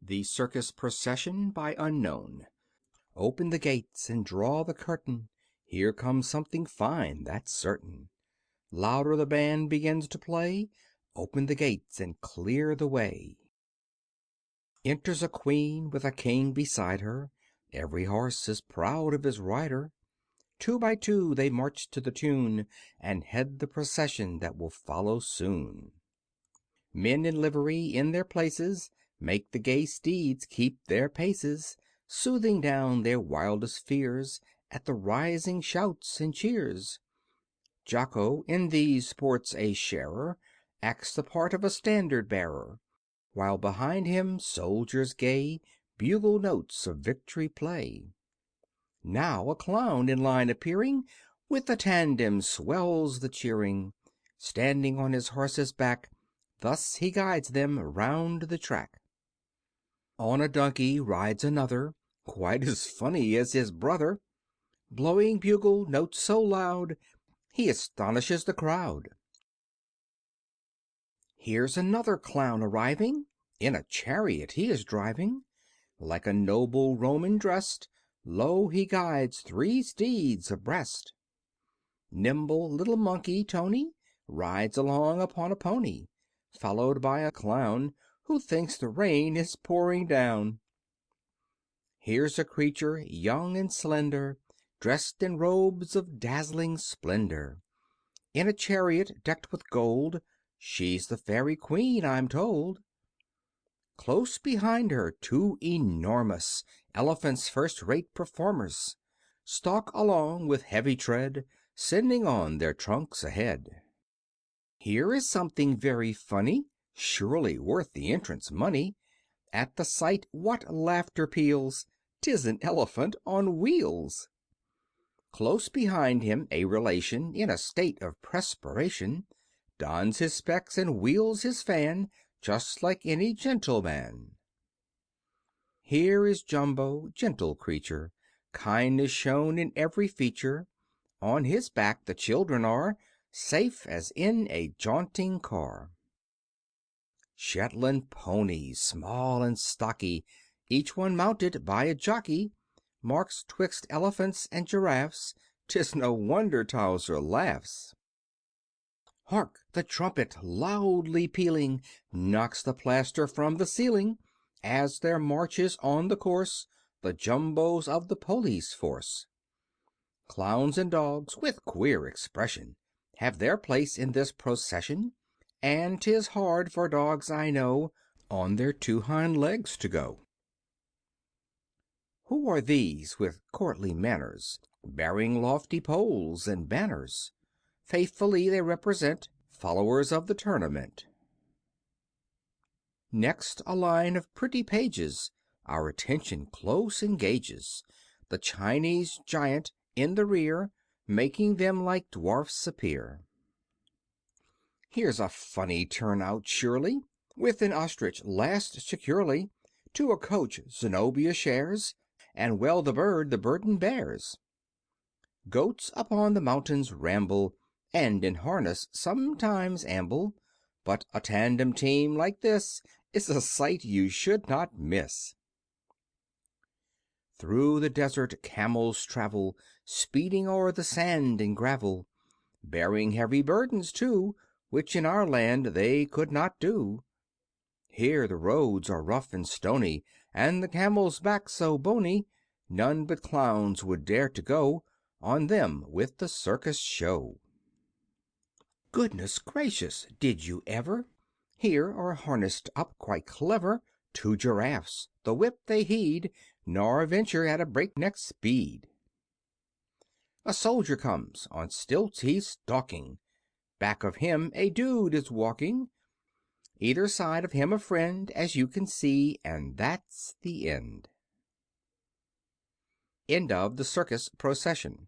The Circus Procession by Unknown. Open the gates and draw the curtain. Here comes something fine, that's certain. Louder the band begins to play. Open the gates and clear the way. Enters a queen with a king beside her. Every horse is proud of his rider. Two by two they march to the tune and head the procession that will follow soon. Men in livery in their places make the gay steeds keep their paces, soothing down their wildest fears at the rising shouts and cheers. Jocko, in these sports a sharer, acts the part of a standard bearer, while behind him soldiers gay bugle notes of victory play. Now a clown in line appearing, with a tandem swells the cheering. Standing on his horse's back, thus he guides them round the track. On a donkey rides another, quite as funny as his brother. Blowing bugle notes so loud, he astonishes the crowd. Here's another clown arriving, in a chariot he is driving. Like a noble Roman dressed, lo, he guides three steeds abreast. Nimble little monkey Tony rides along upon a pony, followed by a clown who thinks the rain is pouring down. Here's a creature young and slender, dressed in robes of dazzling splendor. In a chariot decked with gold, she's the fairy queen, I'm told. Close behind her two enormous elephants, first-rate performers, stalk along with heavy tread, sending on their trunks ahead. Here is something very funny, surely worth the entrance money. At the sight what laughter peals! 'Tis an elephant on wheels. Close behind him a relation, in a state of perspiration, dons his specs and wields his fan, just like any gentleman. Here is Jumbo, gentle creature, kindness shown in every feature. On his back the children are, safe as in a jaunting car. Shetland ponies, small and stocky, each one mounted by a jockey, marks 'twixt elephants and giraffes. 'Tis no wonder Towser laughs. Hark! the trumpet, loudly pealing, knocks the plaster from the ceiling, as there marches on the course the Jumbos of the police force. Clowns and dogs, with queer expression, have their place in this procession, and 'tis hard for dogs, I know, on their two hind legs to go. Who are these with courtly manners, bearing lofty poles and banners? Faithfully they represent followers of the tournament. Next, a line of pretty pages our attention close engages. The Chinese giant in the rear, making them like dwarfs appear. Here's a funny turnout, surely, with an ostrich lashed securely to a coach Zenobia shares, and well the bird the burden bears. Goats upon the mountains ramble, and in harness sometimes amble, but a tandem team like this is a sight you should not miss. Through the desert camels travel, speeding o'er the sand and gravel, bearing heavy burdens too, which in our land they could not do. Here the roads are rough and stony, and the camel's back so bony, none but clowns would dare to go on them with the circus show. Goodness gracious! Did you ever? Here are harnessed up quite clever two giraffes. The whip they heed, nor venture at a breakneck speed. A soldier comes, on stilts he's stalking. Back of him a dude is walking. Either side of him a friend, as you can see, and that's the end. End of the Circus Procession.